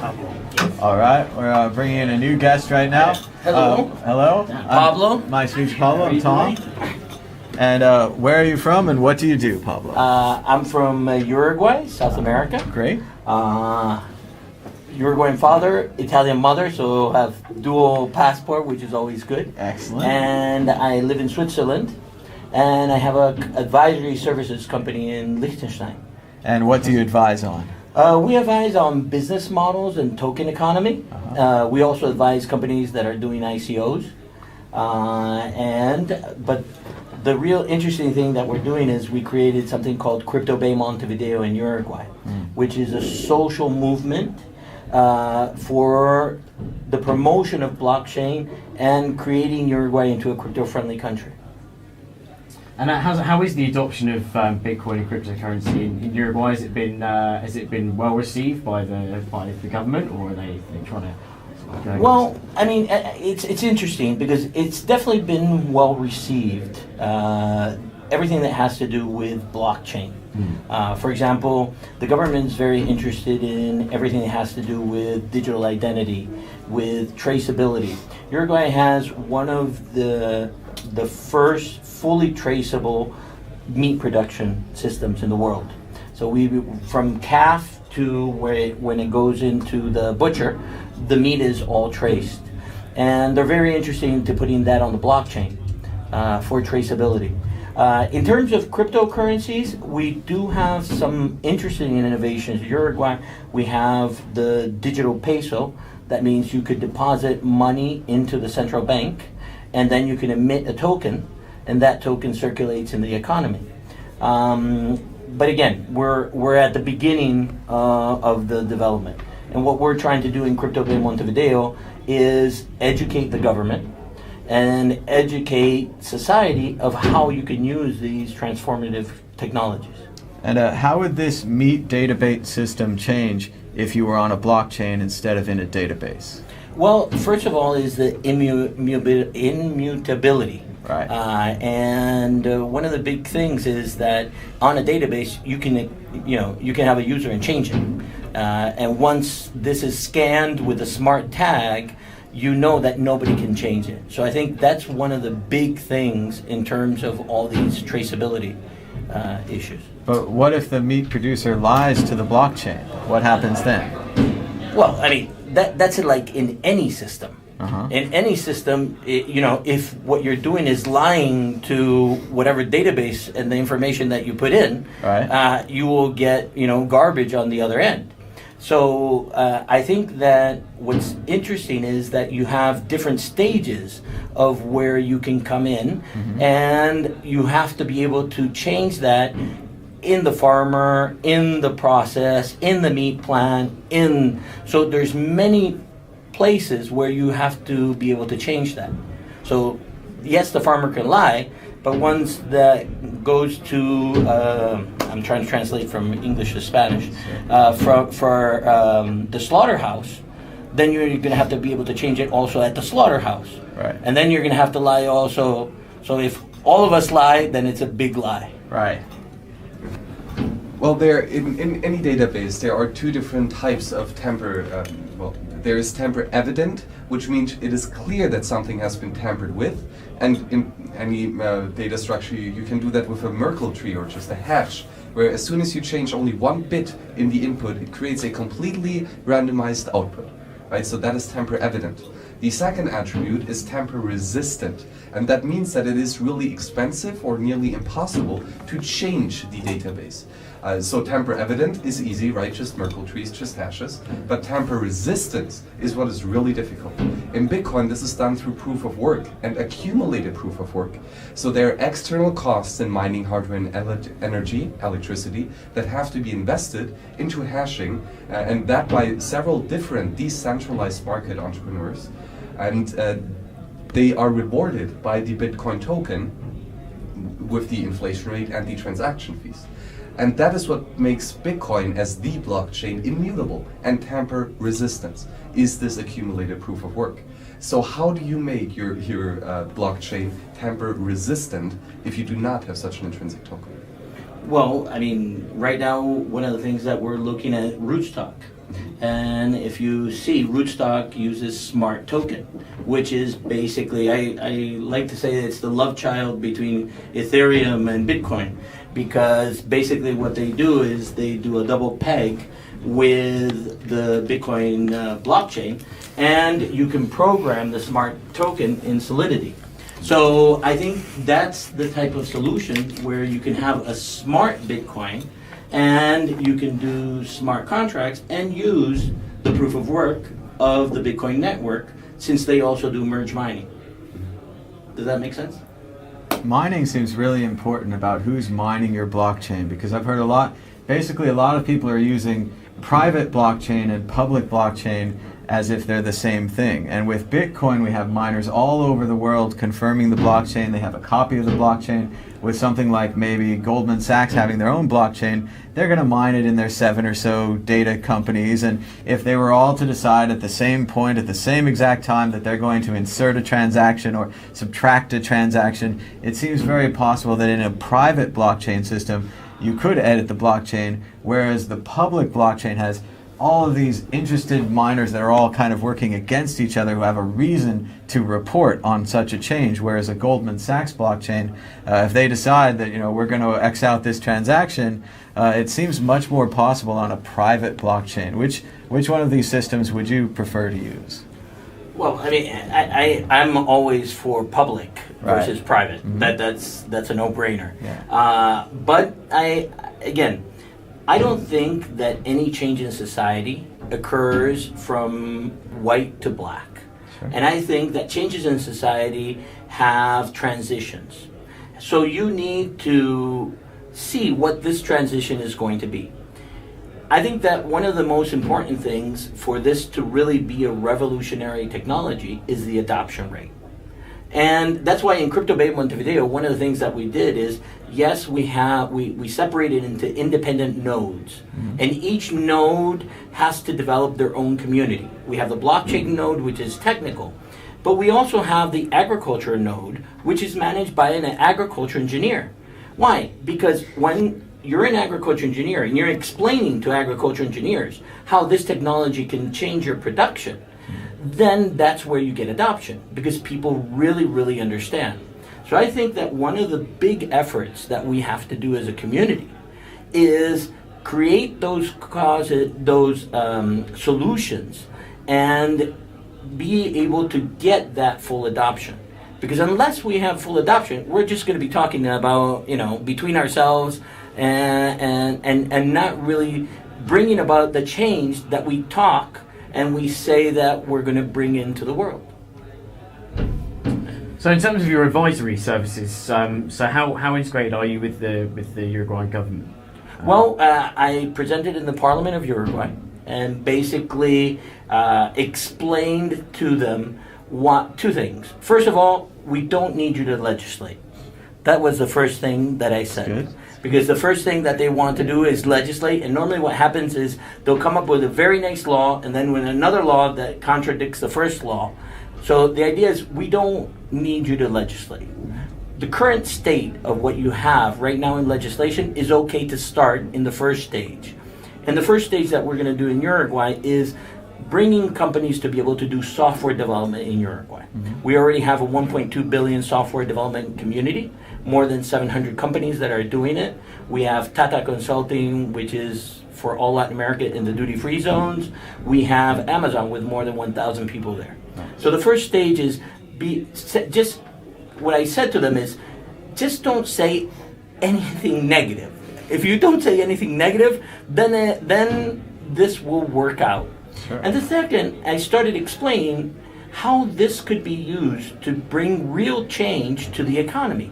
Pablo. All right, we're bringing in a new guest right now. Hello. Hello. Pablo. Nice to meet you, Pablo. I'm Tom. And where are you from and what do you do, Pablo? I'm from Uruguay, South America. Great. Uruguayan father, Italian mother, so have dual passport, which is always good. Excellent. And I live in Switzerland, and I have a advisory services company in Liechtenstein. And what do you advise on? We advise on business models and token economy. We also advise companies that are doing ICOs. But the real interesting thing that we're doing is we created something called Crypto Bay Montevideo in Uruguay, which is a social movement for the promotion of blockchain and creating Uruguay into a crypto-friendly country. And how is the adoption of Bitcoin and cryptocurrency in Uruguay? Has it been well received by the government, or are they trying to? Well, I mean, it's interesting because it's definitely been well received. Everything that has to do with blockchain. For example, the government is very interested in everything that has to do with digital identity, with traceability. Uruguay has one of the first fully traceable meat production systems in the world. So from calf to when it goes into the butcher, the meat is all traced. And they're very interested into putting that on the blockchain for traceability. In terms of cryptocurrencies, we do have some interesting innovations. In Uruguay, we have the digital peso. That means you could deposit money into the central bank, and then you can emit a token, and that token circulates in the economy. But again, we're at the beginning of the development. And what we're trying to do in Crypto Bay Montevideo is educate the government and educate society of how you can use these transformative technologies. And how would this meat database system change if you were on a blockchain instead of in a database? Well, first of all is the immutability. Right. And one of the big things is that on a database you can have a user and change it. And once this is scanned with a smart tag, you know that nobody can change it. So I think that's one of the big things in terms of all these traceability issues. But what if the meat producer lies to the blockchain? What happens then? Well, I mean, that's like in any system. In any system, if what you're doing is lying to whatever database and the information that you put in, right, you will get garbage on the other end. So I think that what's interesting is that you have different stages of where you can come in, and you have to be able to change that in the farmer, in the process, in the meat plant, so there's many places where you have to be able to change that. So yes, the farmer can lie, but once that goes to I'm trying to translate from English to Spanish for the slaughterhouse, then you're going to have to be able to change it also at the slaughterhouse, right, and then you're going to have to lie also. So if all of us lie, then it's a big lie, right. Well, in any database, there are two different types of tamper. There is tamper evident, which means it is clear that something has been tampered with. And in any data structure, you can do that with a Merkle tree or just a hash, where as soon as you change only one bit in the input, it creates a completely randomized output. Right? So that is tamper evident. The second attribute is tamper resistant, and that means that it is really expensive or nearly impossible to change the database. So tamper evident is easy, right? Just Merkle trees, just hashes. But tamper resistance is what is really difficult. In Bitcoin, this is done through proof of work and accumulated proof of work. So there are external costs in mining hardware and electricity, that have to be invested into hashing, and that by several different decentralized market entrepreneurs. And they are rewarded by the Bitcoin token with the inflation rate and the transaction fees. And that is what makes Bitcoin as the blockchain immutable and tamper resistant, is this accumulated proof of work. So how do you make your blockchain tamper resistant if you do not have such an intrinsic token? Well, I mean, right now, one of the things that we're looking at rootstock. And if you see, Rootstock uses smart token, which is basically, I like to say it's the love child between Ethereum and Bitcoin, because basically what they do is they do a double peg with the Bitcoin blockchain, and you can program the smart token in Solidity. So I think that's the type of solution where you can have a smart Bitcoin and you can do smart contracts and use the proof of work of the Bitcoin network, since they also do merge mining. Does that make sense? Mining seems really important about who's mining your blockchain, because I've heard a lot of people are using private blockchain and public blockchain as if they're the same thing. And with Bitcoin, we have miners all over the world confirming the blockchain. They have a copy of the blockchain. With something like maybe Goldman Sachs having their own blockchain, they're going to mine it in their 7 or so data companies. And if they were all to decide at the same point, at the same exact time, that they're going to insert a transaction or subtract a transaction, it seems very possible that in a private blockchain system, you could edit the blockchain, whereas the public blockchain has all of these interested miners that are all kind of working against each other, who have a reason to report on such a change. Whereas a Goldman Sachs blockchain, if they decide that we're going to X out this transaction, it seems much more possible on a private blockchain. Which one of these systems would you prefer to use? Well, I mean, I'm always for public versus private. Mm-hmm. That's a no-brainer. Yeah. But I don't think that any change in society occurs from white to black. Sure. And I think that changes in society have transitions. So you need to see what this transition is going to be. I think that one of the most important things for this to really be a revolutionary technology is the adoption rate. And that's why in Crypto Bay Montevideo, one of the things that we did is, yes, we separated into independent nodes. Mm-hmm. And each node has to develop their own community. We have the blockchain node, which is technical. But we also have the agriculture node, which is managed by an agriculture engineer. Why? Because when you're an agriculture engineer and you're explaining to agriculture engineers how this technology can change your production, then that's where you get adoption, because people really, really understand. So I think that one of the big efforts that we have to do as a community is create those solutions and be able to get that full adoption. Because unless we have full adoption, we're just going to be talking about, between ourselves and not really bringing about the change that we talk and we say that we're going to bring into the world. So in terms of your advisory services, so how integrated are you with the Uruguayan government? Well, I presented in the Parliament of Uruguay and basically explained to them two things. First of all, we don't need you to legislate. That was the first thing that I said. Good. Because the first thing that they want to do is legislate, and normally what happens is they'll come up with a very nice law, and then with another law that contradicts the first law. So the idea is we don't need you to legislate. The current state of what you have right now in legislation is okay to start in the first stage. And the first stage that we're going to do in Uruguay is bringing companies to be able to do software development in Uruguay. Mm-hmm. We already have a 1.2 billion software development community, more than 700 companies that are doing it. We have Tata Consulting, which is for all Latin America in the duty-free zones. We have Amazon with more than 1,000 people there. So the first stage is just what I said to them is, just don't say anything negative. If you don't say anything negative, then this will work out. Sure. And the second, I started explaining how this could be used to bring real change to the economy.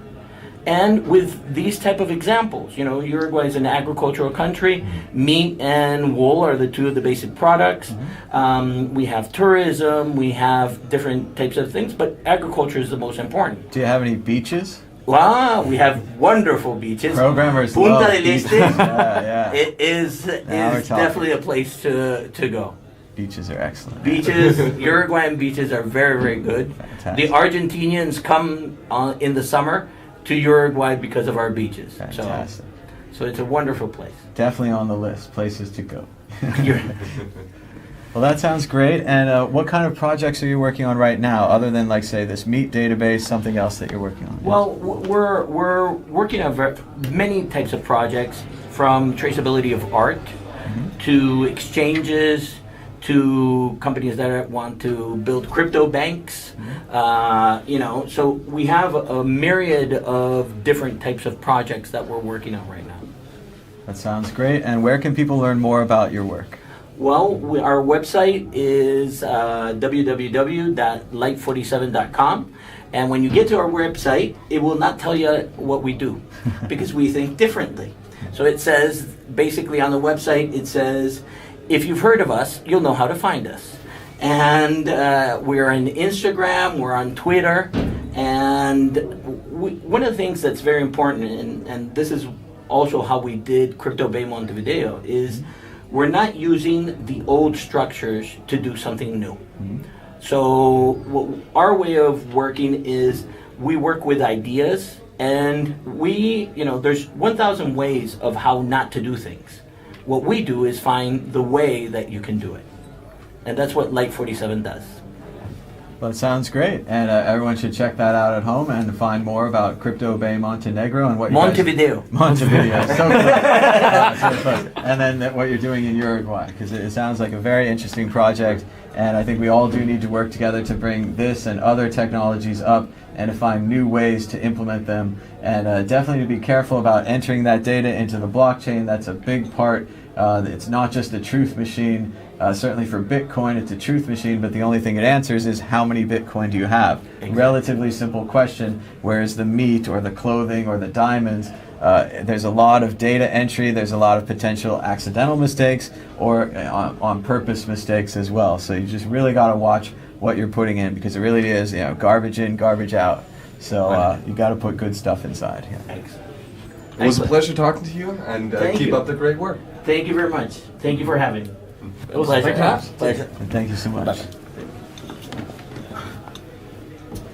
And with these type of examples, Uruguay is an agricultural country. Meat and wool are the two of the basic products. Mm-hmm. We have tourism, we have different types of things, but agriculture is the most important. Do you have any beaches? Wow, we have wonderful beaches. Programmers Punta love del Este. yeah. It is definitely a place to go. Beaches are excellent. Beaches, Uruguayan beaches are very, very good. Fantastic. The Argentinians come in the summer to Uruguay because of our beaches. Fantastic. So it's a wonderful place. Definitely on the list, places to go. You're- Well, that sounds great. And what kind of projects are you working on right now, other than, like, say, this meat database, something else that you're working on? Well, we're working on many types of projects, from traceability of art to exchanges to companies that want to build crypto banks. So we have a myriad of different types of projects that we're working on right now. That sounds great. And where can people learn more about your work? Well, our website is www.light47.com. And when you get to our website, it will not tell you what we do because we think differently. So it says, basically on the website, it says, if you've heard of us, you'll know how to find us. And we're on Instagram, we're on Twitter. And one of the things that's very important, and this is also how we did Crypto Bay Montevideo, is we're not using the old structures to do something new. So our way of working is we work with ideas, and there's 1,000 ways of how not to do things. What we do is find the way that you can do it. And that's what Light 47 does. Well, it sounds great. And everyone should check that out at home and find more about Crypto Bay Montenegro and what you Montevideo. Montevideo. So close. So close. And then what you're doing in Uruguay, because it sounds like a very interesting project. And I think we all do need to work together to bring this and other technologies up and to find new ways to implement them. And definitely to be careful about entering that data into the blockchain. That's a big part. It's not just a truth machine. Certainly for Bitcoin, it's a truth machine, but the only thing it answers is how many Bitcoin do you have? Exactly. Relatively simple question, whereas the meat or the clothing or the diamonds, there's a lot of data entry, there's a lot of potential accidental mistakes or on purpose mistakes as well. So you just really got to watch what you're putting in, because it really is garbage in, garbage out. So you got to put good stuff inside. Yeah. Thanks. It was a pleasure talking to you, and keep up the great work. Thank you very much. Thank you for having me. It was Pleasure. a pleasure. Pleasure. And thank you so much. Bye-bye.